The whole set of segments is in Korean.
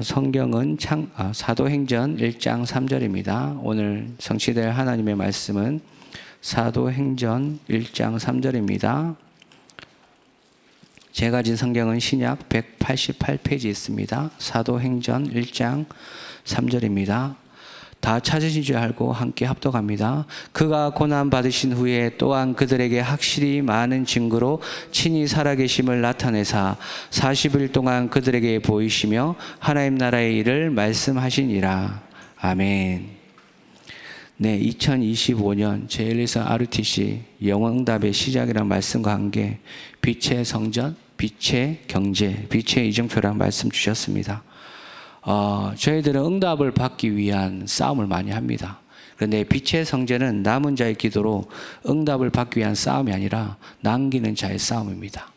성경은 사도행전 1장 3절입니다. 오늘 성취될 하나님의 말씀은 사도행전 1장 3절입니다. 제가 가진 성경은 신약 188페이지 있습니다. 사도행전 1장 3절입니다. 다 찾으신 줄 알고 함께 합독합니다. 그가 고난 받으신 후에 또한 그들에게 확실히 많은 증거로 친히 살아계심을 나타내사 40일 동안 그들에게 보이시며 하나님 나라의 일을 말씀하시니라. 아멘. 네, 2025년 제1일선 RUTC 영어응답의 시작이라는 말씀과 함께 빛의 성전, 빛의 경제, 빛의 이정표라는 말씀 주셨습니다. 저희들은 응답을 받기 위한 싸움을 많이 합니다. 그런데 빛의 성전은 남은 자의 기도로 응답을 받기 위한 싸움이 아니라 남기는 자의 싸움입니다.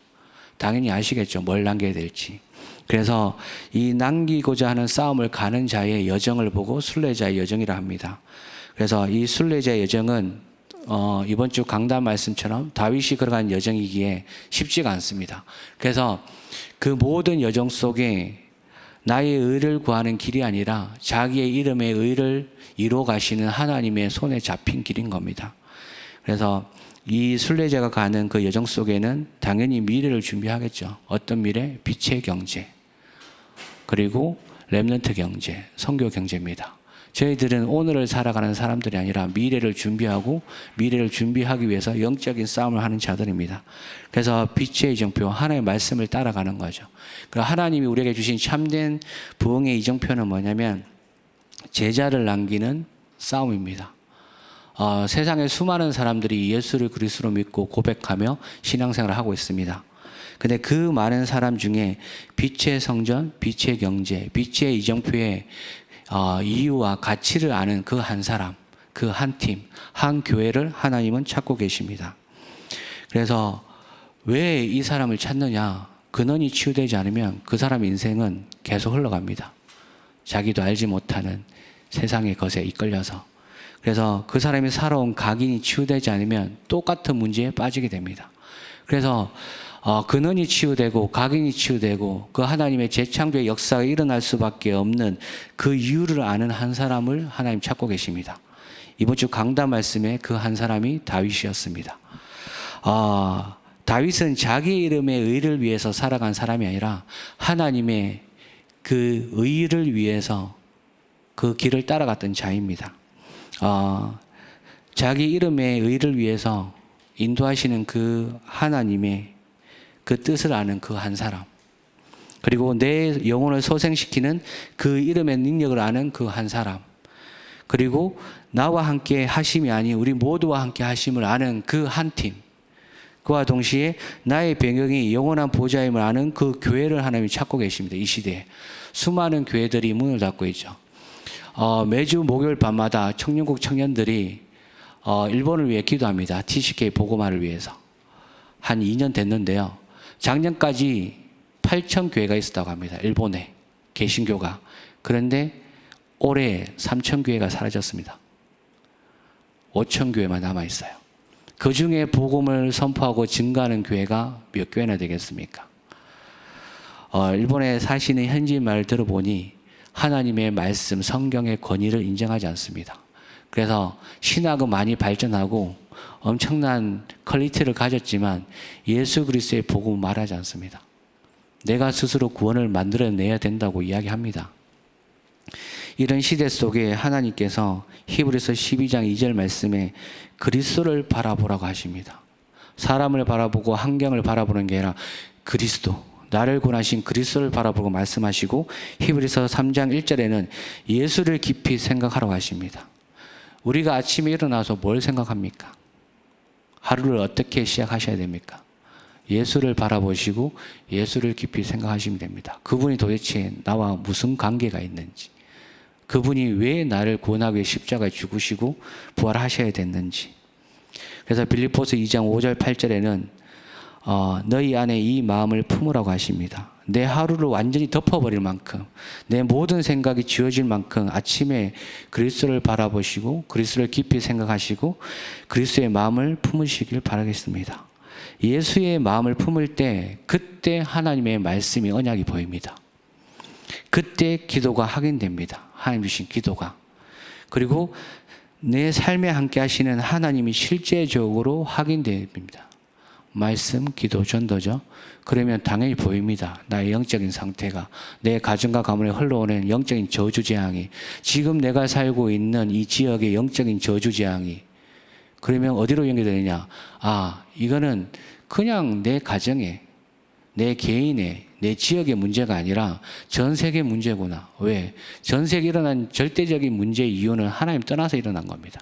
당연히 아시겠죠? 뭘 남겨야 될지. 그래서 이 남기고자 하는 싸움을 가는 자의 여정을 보고 순례자의 여정이라 합니다. 그래서 이 순례자의 여정은 이번 주 강단 말씀처럼 다윗이 걸어간 여정이기에 쉽지가 않습니다. 그래서 그 모든 여정 속에 나의 의를 구하는 길이 아니라 자기의 이름의 의를 이루어 가시는 하나님의 손에 잡힌 길인 겁니다. 그래서 이 순례자가 가는 그 여정 속에는 당연히 미래를 준비하겠죠. 어떤 미래? 빛의 경제, 그리고 렘넌트 경제, 선교 경제입니다. 저희들은 오늘을 살아가는 사람들이 아니라 미래를 준비하고 미래를 준비하기 위해서 영적인 싸움을 하는 자들입니다. 그래서 빛의 이정표, 하나님의 말씀을 따라가는 거죠. 하나님이 우리에게 주신 참된 부흥의 이정표는 뭐냐면 제자를 남기는 싸움입니다. 세상에 수많은 사람들이 예수를 그리스도로 믿고 고백하며 신앙생활을 하고 있습니다. 근데 그 많은 사람 중에 빛의 성전, 빛의 경제, 빛의 이정표의 이유와 가치를 아는 그 한 사람, 그 한 팀, 한 교회를 하나님은 찾고 계십니다. 그래서 왜 이 사람을 찾느냐? 근원이 치유되지 않으면 그 사람 인생은 계속 흘러갑니다. 자기도 알지 못하는 세상의 것에 이끌려서. 그래서 그 사람이 살아온 각인이 치유되지 않으면 똑같은 문제에 빠지게 됩니다. 그래서 근원이 치유되고 각인이 치유되고 그 하나님의 재창조의 역사가 일어날 수밖에 없는 그 이유를 아는 한 사람을 하나님 찾고 계십니다. 이번 주 강단 말씀에 그 한 사람이 다윗이었습니다. 다윗은 자기 이름의 의를 위해서 살아간 사람이 아니라 하나님의 그 의를 위해서 그 길을 따라갔던 자입니다. 자기 이름의 의를 위해서 인도하시는 그 하나님의 그 뜻을 아는 그 한 사람, 그리고 내 영혼을 소생시키는 그 이름의 능력을 아는 그 한 사람, 그리고 나와 함께 하심이 아닌 우리 모두와 함께 하심을 아는 그 한 팀, 그와 동시에 나의 배경이 영원한 보좌임을 아는 그 교회를 하나님이 찾고 계십니다. 이 시대에 수많은 교회들이 문을 닫고 있죠. 매주 목요일 밤마다 청년국 청년들이 일본을 위해 기도합니다. TCK 복음화를 위해서. 한 2년 됐는데요. 작년까지 8,000교회가 있었다고 합니다. 일본에 개신교가. 그런데 올해 3,000교회가 사라졌습니다. 5,000교회만 남아있어요. 그 중에 복음을 선포하고 증가하는 교회가 몇 교회나 되겠습니까? 일본에 사시는 현지인 말을 들어보니 하나님의 말씀, 성경의 권위를 인정하지 않습니다. 그래서 신학은 많이 발전하고 엄청난 퀄리티를 가졌지만 예수 그리스도의 복음을 말하지 않습니다. 내가 스스로 구원을 만들어내야 된다고 이야기합니다. 이런 시대 속에 하나님께서 히브리서 12장 2절 말씀에 그리스도를 바라보라고 하십니다. 사람을 바라보고 환경을 바라보는 게 아니라 그리스도, 나를 구원하신 그리스도를 바라보고 말씀하시고 히브리서 3장 1절에는 예수를 깊이 생각하라고 하십니다. 우리가 아침에 일어나서 뭘 생각합니까? 하루를 어떻게 시작하셔야 됩니까? 예수를 바라보시고 예수를 깊이 생각하시면 됩니다. 그분이 도대체 나와 무슨 관계가 있는지, 그분이 왜 나를 구원하기 위해 십자가에 죽으시고 부활하셔야 됐는지. 그래서 빌립보서 2장 5절 8절에는 너희 안에 이 마음을 품으라고 하십니다. 내 하루를 완전히 덮어버릴 만큼, 내 모든 생각이 지워질 만큼 아침에 그리스도를 바라보시고 그리스도를 깊이 생각하시고 그리스도의 마음을 품으시길 바라겠습니다. 예수의 마음을 품을 때 그때 하나님의 말씀이 언약이 보입니다. 그때 기도가 확인됩니다. 하나님 주신 기도가. 그리고 내 삶에 함께 하시는 하나님이 실제적으로 확인됩니다. 말씀, 기도, 전도죠. 그러면 당연히 보입니다. 나의 영적인 상태가, 내 가정과 가문에 흘러오는 영적인 저주재앙이, 지금 내가 살고 있는 이 지역의 영적인 저주재앙이, 그러면 어디로 연결되느냐? 아, 이거는 그냥 내 가정에, 내 개인의, 내 지역의 문제가 아니라 전 세계 문제구나. 왜? 전 세계에 일어난 절대적인 문제의 이유는 하나님 떠나서 일어난 겁니다.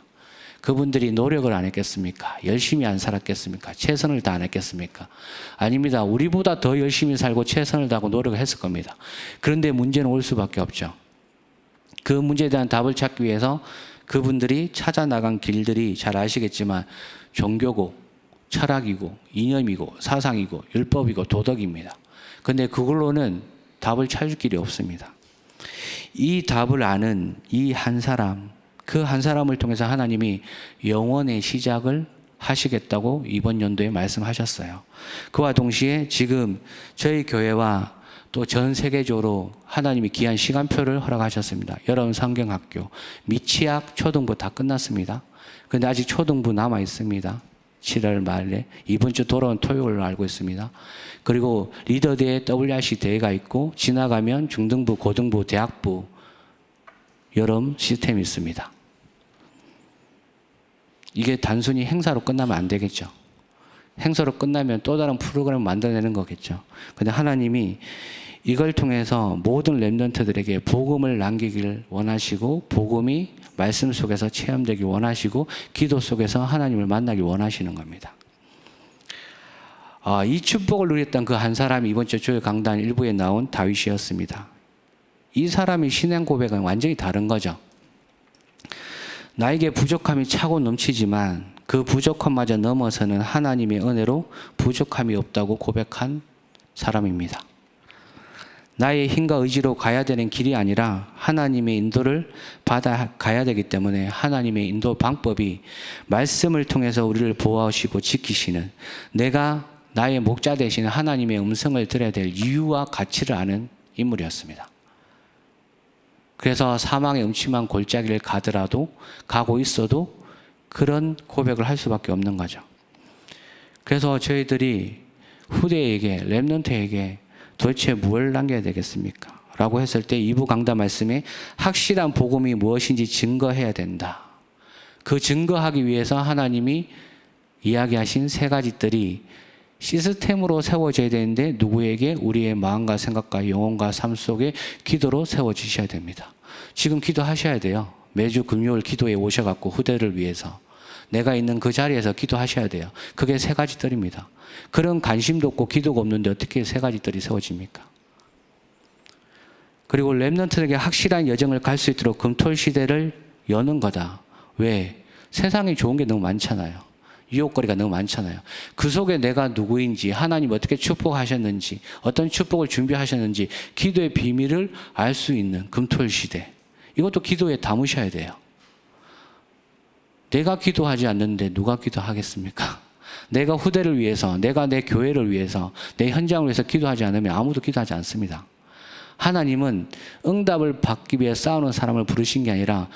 그분들이 노력을 안 했겠습니까? 열심히 안 살았겠습니까? 최선을 다 안 했겠습니까? 아닙니다. 우리보다 더 열심히 살고 최선을 다하고 노력을 했을 겁니다. 그런데 문제는 올 수밖에 없죠. 그 문제에 대한 답을 찾기 위해서 그분들이 찾아나간 길들이 잘 아시겠지만 종교고 철학이고 이념이고 사상이고 율법이고 도덕입니다. 그런데 그걸로는 답을 찾을 길이 없습니다. 이 답을 아는 이 한 사람, 그 한 사람을 통해서 하나님이 영원의 시작을 하시겠다고 이번 연도에 말씀하셨어요. 그와 동시에 지금 저희 교회와 또 전 세계적으로 하나님이 귀한 시간표를 허락하셨습니다. 여러분 성경학교, 미취학 초등부 다 끝났습니다. 그런데 아직 초등부 남아 있습니다. 7월 말에 이번 주 돌아온 토요일로 알고 있습니다. 그리고 리더대회 WRC 대회가 있고 지나가면 중등부, 고등부, 대학부 여름 시스템이 있습니다. 이게 단순히 행사로 끝나면 안 되겠죠. 행사로 끝나면 또 다른 프로그램을 만들어내는 거겠죠. 근데 하나님이 이걸 통해서 모든 렘넌트들에게 복음을 남기길 원하시고 복음이 말씀 속에서 체험되길 원하시고 기도 속에서 하나님을 만나길 원하시는 겁니다. 이 축복을 누렸던 그 한 사람이 이번 주 주일 강단 일부에 나온 다윗이었습니다. 이 사람의 신앙 고백은 완전히 다른 거죠. 나에게 부족함이 차고 넘치지만 그 부족함마저 넘어서는 하나님의 은혜로 부족함이 없다고 고백한 사람입니다. 나의 힘과 의지로 가야 되는 길이 아니라 하나님의 인도를 받아 가야 되기 때문에 하나님의 인도 방법이 말씀을 통해서 우리를 보호하시고 지키시는, 내가 나의 목자 되시는 하나님의 음성을 들어야 될 이유와 가치를 아는 인물이었습니다. 그래서 사망의 음침한 골짜기를 가고 있어도 그런 고백을 할 수밖에 없는 거죠. 그래서 저희들이 후대에게, 렘넌트에게 도대체 뭘 남겨야 되겠습니까? 라고 했을 때 2부 강단 말씀에 확실한 복음이 무엇인지 증거해야 된다. 그 증거하기 위해서 하나님이 이야기하신 세 가지들이 시스템으로 세워져야 되는데 누구에게? 우리의 마음과 생각과 영혼과 삶 속에 기도로 세워지셔야 됩니다. 지금 기도하셔야 돼요. 매주 금요일 기도에 오셔갖고 후대를 위해서 내가 있는 그 자리에서 기도하셔야 돼요. 그게 세 가지들입니다. 그런 관심도 없고 기도가 없는데 어떻게 세 가지들이 세워집니까? 그리고 렘넌트에게 확실한 여정을 갈 수 있도록 금토일 시대를 여는 거다. 왜? 세상에 좋은 게 너무 많잖아요. 유혹거리가 너무 많잖아요. 그 속에 내가 누구인지, 하나님 어떻게 축복하셨는지, 어떤 축복을 준비하셨는지 기도의 비밀을 알 수 있는 금토일 시대. 이것도 기도에 담으셔야 돼요. 내가 기도하지 않는데 누가 기도하겠습니까? 내가 후대를 위해서, 내가 내 교회를 위해서, 내 현장을 위해서 기도하지 않으면 아무도 기도하지 않습니다. 하나님은 응답을 받기 위해 싸우는 사람을 부르신 게 아니라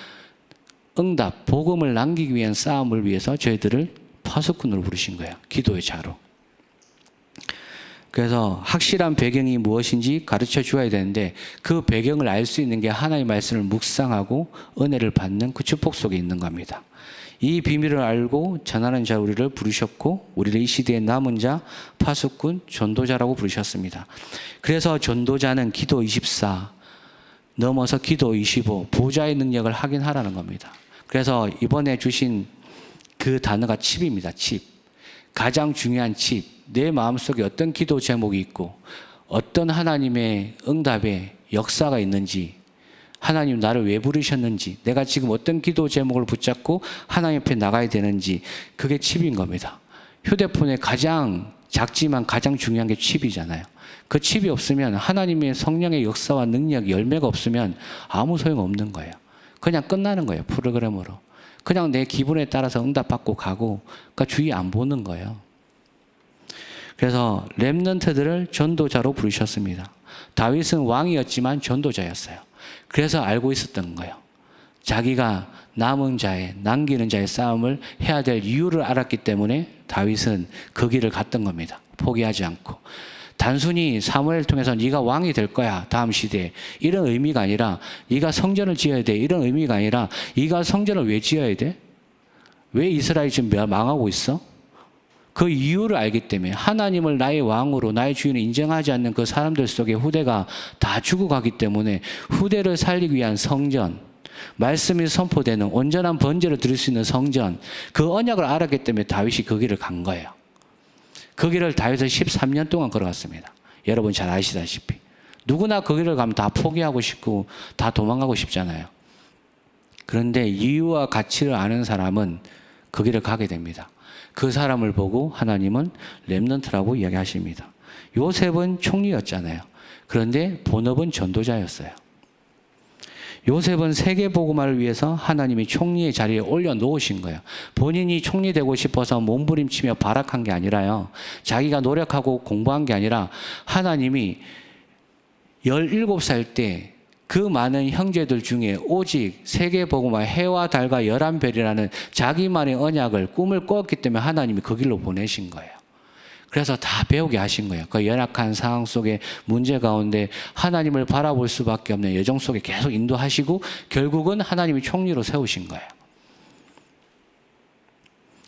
응답, 복음을 남기기 위한 싸움을 위해서 저희들을 파수꾼으로 부르신 거예요. 기도의 자로. 그래서 확실한 배경이 무엇인지 가르쳐 주어야 되는데 그 배경을 알 수 있는 게 하나님의 말씀을 묵상하고 은혜를 받는 그 축복 속에 있는 겁니다. 이 비밀을 알고 전하는 자 우리를 부르셨고 우리를 이 시대에 남은 자, 파수꾼, 전도자라고 부르셨습니다. 그래서 전도자는 기도 24 넘어서 기도 25 보좌의 능력을 확인하라는 겁니다. 그래서 이번에 주신 그 단어가 칩입니다. 칩. 가장 중요한 칩. 내 마음속에 어떤 기도 제목이 있고 어떤 하나님의 응답의 역사가 있는지, 하나님 나를 왜 부르셨는지, 내가 지금 어떤 기도 제목을 붙잡고 하나님 앞에 나가야 되는지, 그게 칩인 겁니다. 휴대폰에 가장 작지만 가장 중요한 게 칩이잖아요. 그 칩이 없으면 하나님의 성령의 역사와 능력, 열매가 없으면 아무 소용없는 거예요. 그냥 끝나는 거예요. 프로그램으로. 그냥 내 기분에 따라서 응답받고 가고, 그러니까 주의 안 보는 거예요. 그래서 렘넌트들을 전도자로 부르셨습니다. 다윗은 왕이었지만 전도자였어요. 그래서 알고 있었던 거예요. 자기가 남기는 자의 싸움을 해야 될 이유를 알았기 때문에 다윗은 그 길을 갔던 겁니다. 포기하지 않고. 단순히 사무엘을 통해서 네가 왕이 될 거야 다음 시대에 이런 의미가 아니라 네가 성전을 지어야 돼 이런 의미가 아니라 네가 성전을 왜 지어야 돼? 왜 이스라엘이 지금 망하고 있어? 그 이유를 알기 때문에 하나님을 나의 왕으로 나의 주인을 인정하지 않는 그 사람들 속에 후대가 다 죽어가기 때문에 후대를 살리기 위한 성전, 말씀이 선포되는 온전한 번제를 드릴 수 있는 성전, 그 언약을 알았기 때문에 다윗이 그 길을 간 거예요. 그 길을 다윗은 13년 동안 걸어갔습니다. 여러분 잘 아시다시피 누구나 그 길을 가면 다 포기하고 싶고 다 도망가고 싶잖아요. 그런데 이유와 가치를 아는 사람은 그 길을 가게 됩니다. 그 사람을 보고 하나님은 렘넌트라고 이야기하십니다. 요셉은 총리였잖아요. 그런데 본업은 전도자였어요. 요셉은 세계복음화를 위해서 하나님이 총리의 자리에 올려놓으신 거예요. 본인이 총리 되고 싶어서 몸부림치며 발악한 게 아니라요. 자기가 노력하고 공부한 게 아니라 하나님이 17살 때 그 많은 형제들 중에 오직 세계복음화 해와 달과 11별이라는 자기만의 언약을 꿈을 꿨기 때문에 하나님이 그 길로 보내신 거예요. 그래서 다 배우게 하신 거예요. 그 연약한 상황 속에 문제 가운데 하나님을 바라볼 수밖에 없는 여정 속에 계속 인도하시고 결국은 하나님이 총리로 세우신 거예요.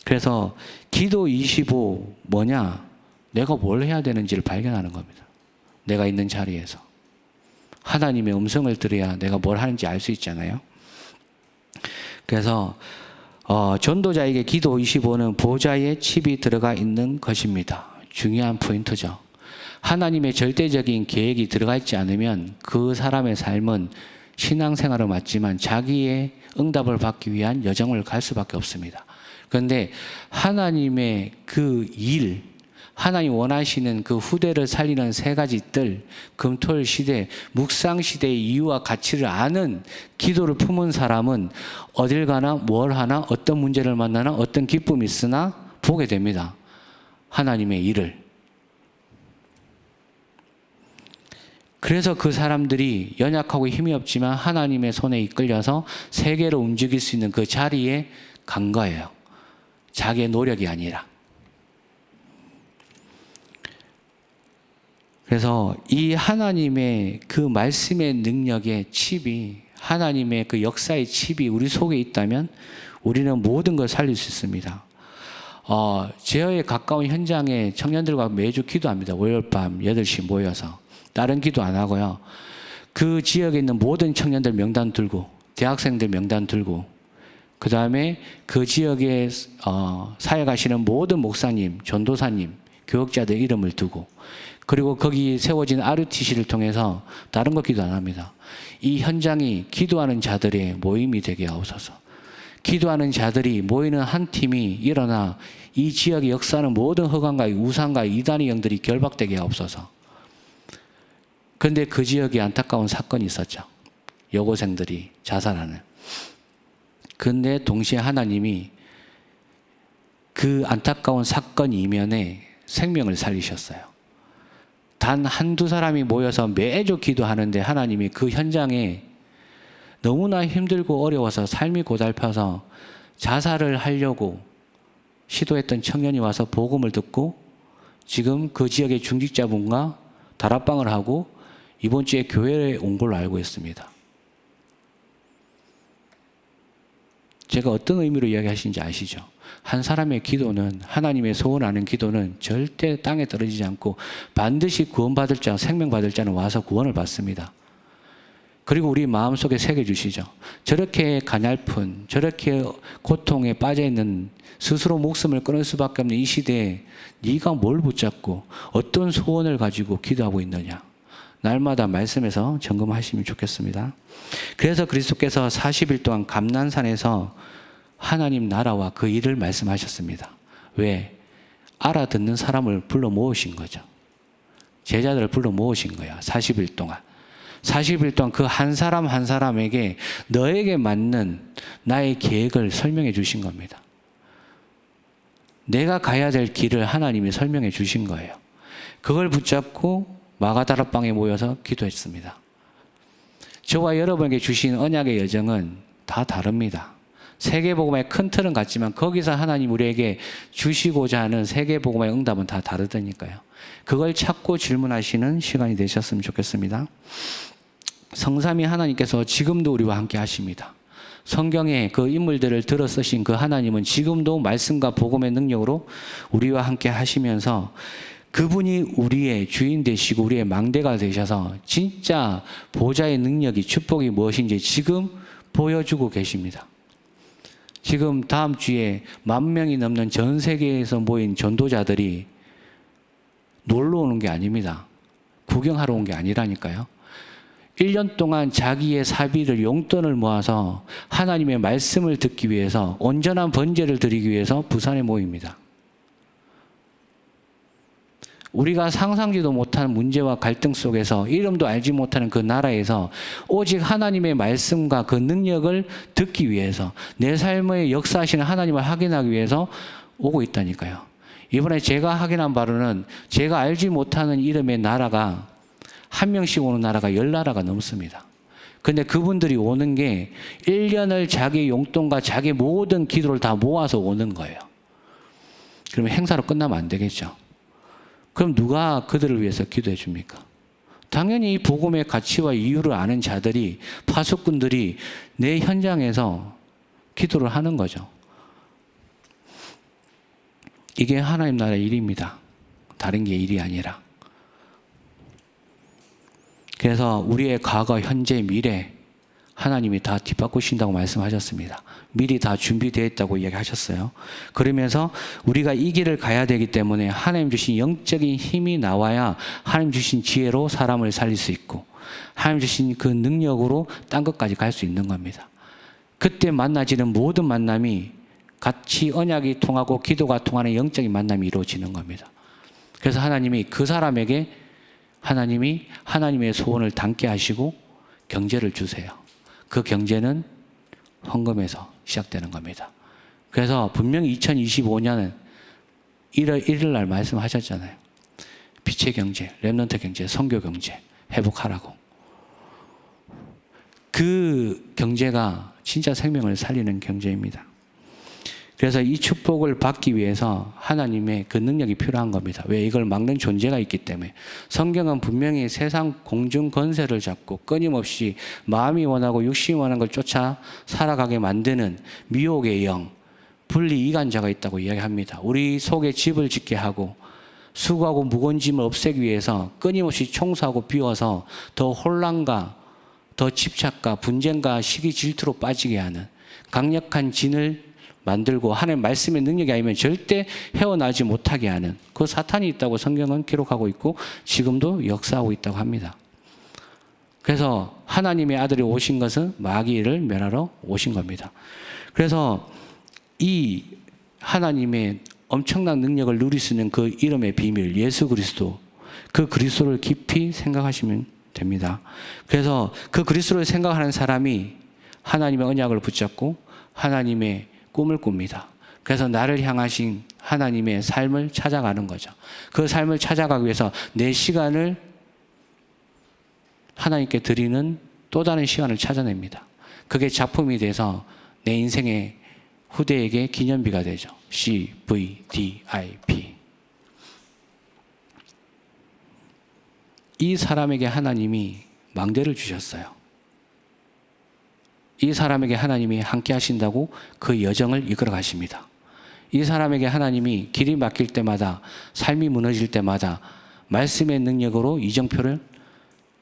그래서 기도 25 뭐냐? 내가 뭘 해야 되는지를 발견하는 겁니다. 내가 있는 자리에서. 하나님의 음성을 들어야 내가 뭘 하는지 알 수 있잖아요. 그래서 전도자에게 기도 25는 보좌에 칩이 들어가 있는 것입니다. 중요한 포인트죠. 하나님의 절대적인 계획이 들어가 있지 않으면 그 사람의 삶은 신앙생활은 맞지만 자기의 응답을 받기 위한 여정을 갈 수밖에 없습니다. 그런데 하나님의 그 일, 하나님 원하시는 그 후대를 살리는 세 가지 뜰, 금토일 시대, 묵상 시대의 이유와 가치를 아는 기도를 품은 사람은 어딜 가나 뭘 하나 어떤 문제를 만나나 어떤 기쁨이 있으나 보게 됩니다. 하나님의 일을. 그래서 그 사람들이 연약하고 힘이 없지만 하나님의 손에 이끌려서 세계로 움직일 수 있는 그 자리에 간 거예요. 자기의 노력이 아니라. 그래서 이 하나님의 그 말씀의 능력의 칩이 하나님의 그 역사의 칩이 우리 속에 있다면 우리는 모든 걸 살릴 수 있습니다. 제어에 가까운 현장에 청년들과 매주 기도합니다. 월요일 밤 8시 모여서. 다른 기도 안 하고요. 그 지역에 있는 모든 청년들 명단 들고 대학생들 명단 들고 그 다음에 그 지역에 사역하시는 모든 목사님, 전도사님, 교역자들 이름을 두고 그리고 거기 세워진 RUTC를 통해서 다른 거 기도 안 합니다. 이 현장이 기도하는 자들의 모임이 되게 하옵소서. 기도하는 자들이 모이는 한 팀이 일어나 이 지역의 역사는 모든 허강과 우상과 이단의 영들이 결박되게 하옵소서. 그런데 그 지역에 안타까운 사건이 있었죠. 여고생들이 자살하는. 그런데 동시에 하나님이 그 안타까운 사건 이면에 생명을 살리셨어요. 단 한두 사람이 모여서 매주 기도하는데 하나님이 그 현장에 너무나 힘들고 어려워서 삶이 고달파서 자살을 하려고 시도했던 청년이 와서 복음을 듣고 지금 그 지역의 중직자분과 다락방을 하고 이번 주에 교회에 온 걸로 알고 있습니다. 제가 어떤 의미로 이야기하시는지 아시죠? 한 사람의 기도는 하나님의 소원하는 기도는 절대 땅에 떨어지지 않고 반드시 구원받을 자, 생명받을 자는 와서 구원을 받습니다. 그리고 우리 마음속에 새겨주시죠. 저렇게 가냘픈, 저렇게 고통에 빠져있는 스스로 목숨을 끊을 수밖에 없는 이 시대에 네가 뭘 붙잡고 어떤 소원을 가지고 기도하고 있느냐. 날마다 말씀에서 점검하시면 좋겠습니다. 그래서 그리스도께서 40일 동안 감난산에서 하나님 나라와 그 일을 말씀하셨습니다. 왜? 알아듣는 사람을 불러 모으신 거죠. 제자들을 불러 모으신 거야. 40일 동안. 40일 동안 그 한 사람 한 사람에게 너에게 맞는 나의 계획을 설명해 주신 겁니다. 내가 가야 될 길을 하나님이 설명해 주신 거예요. 그걸 붙잡고 마가다락방에 모여서 기도했습니다. 저와 여러분에게 주신 언약의 여정은 다 다릅니다. 세계복음의 큰 틀은 같지만 거기서 하나님 우리에게 주시고자 하는 세계복음의 응답은 다 다르다니까요. 그걸 찾고 질문하시는 시간이 되셨으면 좋겠습니다. 성삼위 하나님께서 지금도 우리와 함께 하십니다. 성경에 그 인물들을 들어 쓰신 그 하나님은 지금도 말씀과 복음의 능력으로 우리와 함께 하시면서 그분이 우리의 주인 되시고 우리의 망대가 되셔서 진짜 보좌의 능력이 축복이 무엇인지 지금 보여주고 계십니다. 지금 다음 주에 10,000명이 넘는 전 세계에서 모인 전도자들이 놀러 오는 게 아닙니다. 구경하러 온 게 아니라니까요. 1년 동안 자기의 사비를 용돈을 모아서 하나님의 말씀을 듣기 위해서 온전한 번제를 드리기 위해서 부산에 모입니다. 우리가 상상지도 못하는 문제와 갈등 속에서 이름도 알지 못하는 그 나라에서 오직 하나님의 말씀과 그 능력을 듣기 위해서 내 삶의 역사하시는 하나님을 확인하기 위해서 오고 있다니까요. 이번에 제가 확인한 바로는 제가 알지 못하는 이름의 나라가 한 명씩 오는 나라가 10나라가 넘습니다. 근데 그분들이 오는 게 1년을 자기 용돈과 자기 모든 기도를 다 모아서 오는 거예요. 그러면 행사로 끝나면 안 되겠죠. 그럼 누가 그들을 위해서 기도해 줍니까? 당연히 이 복음의 가치와 이유를 아는 자들이, 파수꾼들이 내 현장에서 기도를 하는 거죠. 이게 하나님 나라의 일입니다. 다른 게 일이 아니라. 그래서 우리의 과거, 현재, 미래 하나님이 다 뒤바꾸신다고 말씀하셨습니다. 미리 다 준비되어 있다고 이야기하셨어요. 그러면서 우리가 이 길을 가야 되기 때문에 하나님 주신 영적인 힘이 나와야 하나님 주신 지혜로 사람을 살릴 수 있고 하나님 주신 그 능력으로 딴 것까지 갈 수 있는 겁니다. 그때 만나지는 모든 만남이 같이 언약이 통하고 기도가 통하는 영적인 만남이 이루어지는 겁니다. 그래서 하나님이 그 사람에게 하나님이 하나님의 소원을 담게 하시고 경제를 주세요. 그 경제는 헌금에서 시작되는 겁니다. 그래서 분명히 2025년은 1월 1일 날 말씀하셨잖아요. 빛의 경제, 렘넌트 경제, 선교 경제 회복하라고. 그 경제가 진짜 생명을 살리는 경제입니다. 그래서 이 축복을 받기 위해서 하나님의 그 능력이 필요한 겁니다. 왜? 이걸 막는 존재가 있기 때문에. 성경은 분명히 세상 공중 권세를 잡고 끊임없이 마음이 원하고 육신이 원하는 걸 쫓아 살아가게 만드는 미혹의 영, 분리 이간자가 있다고 이야기합니다. 우리 속에 집을 짓게 하고 수고하고 무거운 짐을 없애기 위해서 끊임없이 청소하고 비워서 더 혼란과 더 집착과 분쟁과 시기 질투로 빠지게 하는 강력한 진을 만들고 하나님 말씀의 능력이 아니면 절대 헤어나지 못하게 하는 그 사탄이 있다고 성경은 기록하고 있고 지금도 역사하고 있다고 합니다. 그래서 하나님의 아들이 오신 것은 마귀를 멸하러 오신 겁니다. 그래서 이 하나님의 엄청난 능력을 누릴 수 있는 그 이름의 비밀, 예수 그리스도, 그 그리스도를 깊이 생각하시면 됩니다. 그래서 그 그리스도를 생각하는 사람이 하나님의 언약을 붙잡고 하나님의 꿈을 꿉니다. 그래서 나를 향하신 하나님의 삶을 찾아가는 거죠. 그 삶을 찾아가기 위해서 내 시간을 하나님께 드리는 또 다른 시간을 찾아냅니다. 그게 작품이 돼서 내 인생의 후대에게 기념비가 되죠. CVDIP. 이 사람에게 하나님이 망대를 주셨어요. 이 사람에게 하나님이 함께 하신다고 그 여정을 이끌어 가십니다. 이 사람에게 하나님이 길이 막힐 때마다, 삶이 무너질 때마다 말씀의 능력으로 이정표를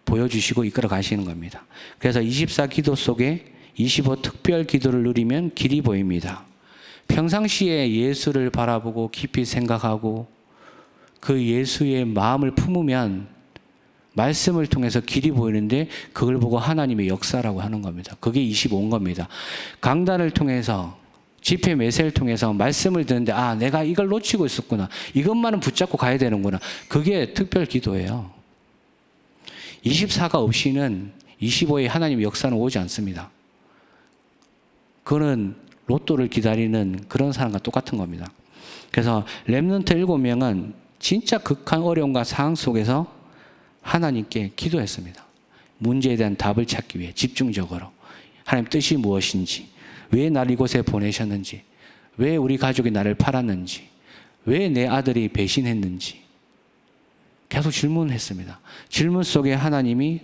보여주시고 이끌어 가시는 겁니다. 그래서 24 기도 속에 25 특별 기도를 누리면 길이 보입니다. 평상시에 예수를 바라보고 깊이 생각하고 그 예수의 마음을 품으면 말씀을 통해서 길이 보이는데 그걸 보고 하나님의 역사라고 하는 겁니다. 그게 25인 겁니다. 강단을 통해서 집회 매세를 통해서 말씀을 듣는데 아 내가 이걸 놓치고 있었구나. 이것만은 붙잡고 가야 되는구나. 그게 특별 기도예요. 24가 없이는 25의 하나님의 역사는 오지 않습니다. 그거는 로또를 기다리는 그런 사람과 똑같은 겁니다. 그래서 렘넌트 7명은 진짜 극한 어려움과 상황 속에서 하나님께 기도했습니다. 문제에 대한 답을 찾기 위해 집중적으로 하나님 뜻이 무엇인지, 왜 나를 이곳에 보내셨는지, 왜 우리 가족이 나를 팔았는지, 왜 내 아들이 배신했는지 계속 질문했습니다. 질문 속에 하나님이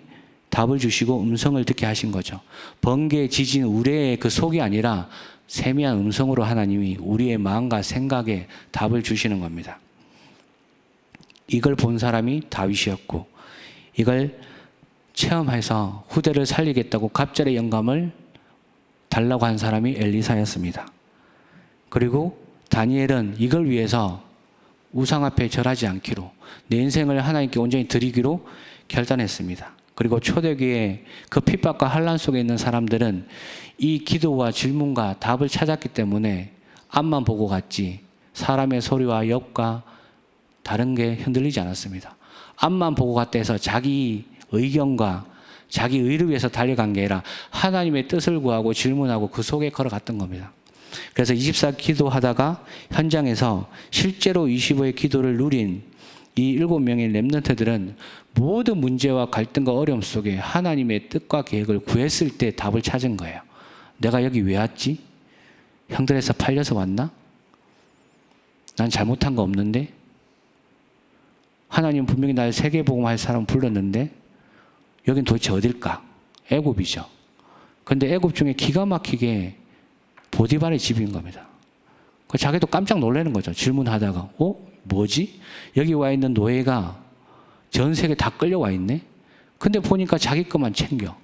답을 주시고 음성을 듣게 하신 거죠. 번개, 지진, 우레의 그 속이 아니라 세미한 음성으로 하나님이 우리의 마음과 생각에 답을 주시는 겁니다. 이걸 본 사람이 다윗이었고, 이걸 체험해서 후대를 살리겠다고 갑절의 영감을 달라고 한 사람이 엘리사였습니다. 그리고 다니엘은 이걸 위해서 우상 앞에 절하지 않기로, 내 인생을 하나님께 온전히 드리기로 결단했습니다. 그리고 초대교회 그 핍박과 환난 속에 있는 사람들은 이 기도와 질문과 답을 찾았기 때문에 앞만 보고 갔지 사람의 소리와 엽과 다른 게 흔들리지 않았습니다. 앞만 보고 갔다 해서 자기 의견과 자기 의를 위해서 달려간 게 아니라 하나님의 뜻을 구하고 질문하고 그 속에 걸어갔던 겁니다. 그래서 24 기도하다가 현장에서 실제로 25의 기도를 누린 이 7명의 렘넌트들은 모든 문제와 갈등과 어려움 속에 하나님의 뜻과 계획을 구했을 때 답을 찾은 거예요. 내가 여기 왜 왔지? 형들에서 팔려서 왔나? 난 잘못한 거 없는데? 하나님 분명히 날 세계복음할 사람 불렀는데 여긴 도대체 어딜까? 애굽이죠. 근데 애굽 중에 기가 막히게 보디발의 집인 겁니다. 자기도 깜짝 놀라는 거죠. 질문하다가 뭐지? 여기 와 있는 노예가 전 세계 다 끌려와 있네? 근데 보니까 자기 것만 챙겨.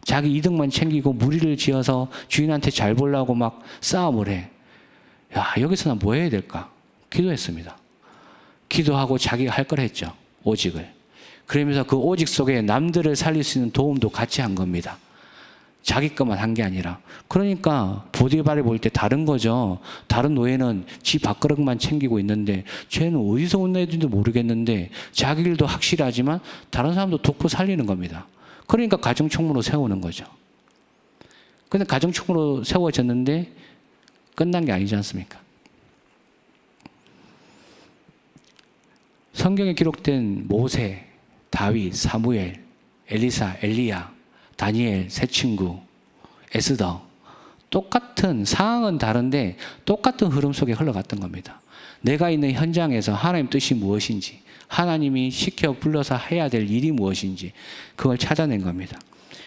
자기 이득만 챙기고 무리를 지어서 주인한테 잘 보려고 막 싸움을 해. 야, 여기서 난 뭐 해야 될까? 기도했습니다. 기도하고 자기가 할 걸 했죠. 오직을. 그러면서 그 오직 속에 남들을 살릴 수 있는 도움도 같이 한 겁니다. 자기 것만 한 게 아니라. 그러니까 보디발이 볼 때 다른 거죠. 다른 노예는 지 밥그릇만 챙기고 있는데 쟤는 어디서 온 애인지도 모르겠는데 자기 일도 확실하지만 다른 사람도 돕고 살리는 겁니다. 그러니까 가정총무로 세우는 거죠. 근데 가정총무로 세워졌는데 끝난 게 아니지 않습니까? 성경에 기록된 모세, 다윗, 사무엘, 엘리사, 엘리야, 다니엘, 세 친구, 에스더, 똑같은 상황은 다른데 똑같은 흐름 속에 흘러갔던 겁니다. 내가 있는 현장에서 하나님 뜻이 무엇인지, 하나님이 시켜 불러서 해야 될 일이 무엇인지 그걸 찾아낸 겁니다.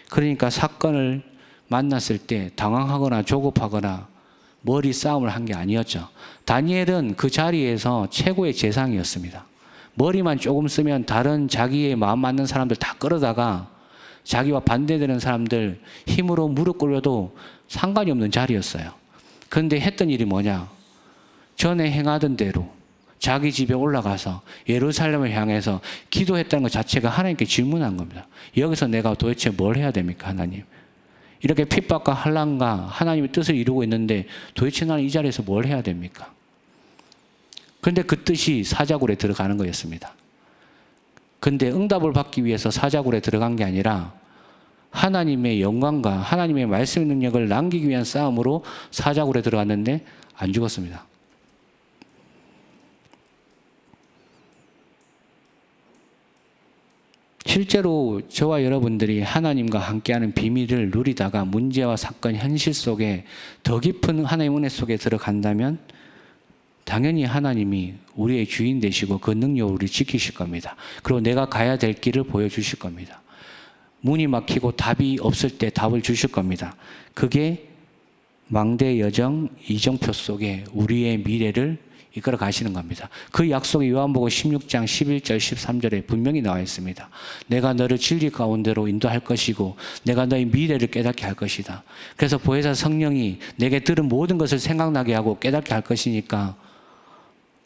그러니까 사건을 만났을 때 당황하거나 조급하거나 머리 싸움을 한 게 아니었죠. 다니엘은 그 자리에서 최고의 재상이었습니다. 머리만 조금 쓰면 다른 자기의 마음 맞는 사람들 다 끌어다가 자기와 반대되는 사람들 힘으로 무릎 꿇려도 상관이 없는 자리였어요. 그런데 했던 일이 뭐냐? 전에 행하던 대로 자기 집에 올라가서 예루살렘을 향해서 기도했다는 것 자체가 하나님께 질문한 겁니다. 여기서 내가 도대체 뭘 해야 됩니까, 하나님? 이렇게 핍박과 환난과 하나님의 뜻을 이루고 있는데 도대체 나는 이 자리에서 뭘 해야 됩니까? 그런데 그 뜻이 사자굴에 들어가는 거였습니다. 근데 응답을 받기 위해서 사자굴에 들어간 게 아니라 하나님의 영광과 하나님의 말씀의 능력을 남기기 위한 싸움으로 사자굴에 들어갔는데 안 죽었습니다. 실제로 저와 여러분들이 하나님과 함께하는 비밀을 누리다가 문제와 사건, 현실 속에 더 깊은 하나님의 은혜 속에 들어간다면 당연히 하나님이 우리의 주인 되시고 그 능력으로 우리를 지키실 겁니다. 그리고 내가 가야 될 길을 보여주실 겁니다. 문이 막히고 답이 없을 때 답을 주실 겁니다. 그게 망대 여정 이정표 속에 우리의 미래를 이끌어 가시는 겁니다. 그 약속이 요한복음 16장 11절 13절에 분명히 나와 있습니다. 내가 너를 진리 가운데로 인도할 것이고 내가 너의 미래를 깨닫게 할 것이다. 그래서 보혜사 성령이 내게 들은 모든 것을 생각나게 하고 깨닫게 할 것이니까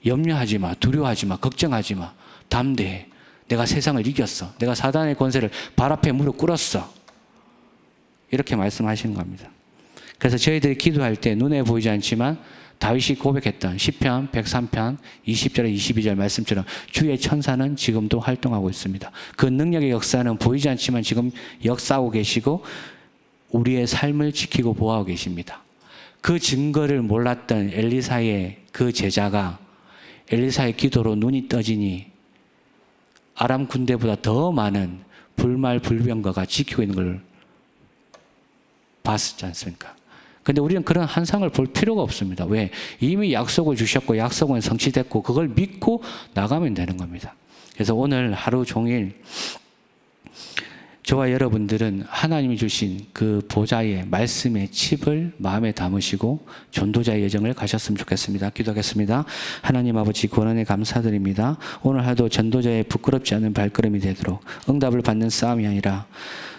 염려하지 마, 두려워하지 마, 걱정하지 마. 담대해. 내가 세상을 이겼어. 내가 사단의 권세를 발 앞에 무릎 꿇었어. 이렇게 말씀하시는 겁니다. 그래서 저희들이 기도할 때 눈에 보이지 않지만 다윗이 고백했던 시편 103편 20절에 22절 말씀처럼 주의 천사는 지금도 활동하고 있습니다. 그 능력의 역사는 보이지 않지만 지금 역사하고 계시고 우리의 삶을 지키고 보호하고 계십니다. 그 증거를 몰랐던 엘리사의 그 제자가 엘리사의 기도로 눈이 떠지니 아람 군대보다 더 많은 불말불병거가 지키고 있는 걸 봤었지 않습니까? 근데 우리는 그런 환상을 볼 필요가 없습니다. 왜? 이미 약속을 주셨고 약속은 성취됐고 그걸 믿고 나가면 되는 겁니다. 그래서 오늘 하루 종일 저와 여러분들은 하나님이 주신 그 보좌의 말씀의 칩을 마음에 담으시고 전도자의 여정을 가셨으면 좋겠습니다. 기도하겠습니다. 하나님 아버지 권한에 감사드립니다. 오늘 하루도 전도자의 부끄럽지 않은 발걸음이 되도록 응답을 받는 싸움이 아니라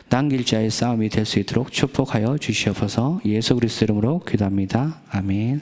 남길 자의 싸움이 될 수 있도록 축복하여 주시옵소서. 예수 그리스도 이름으로 기도합니다. 아멘.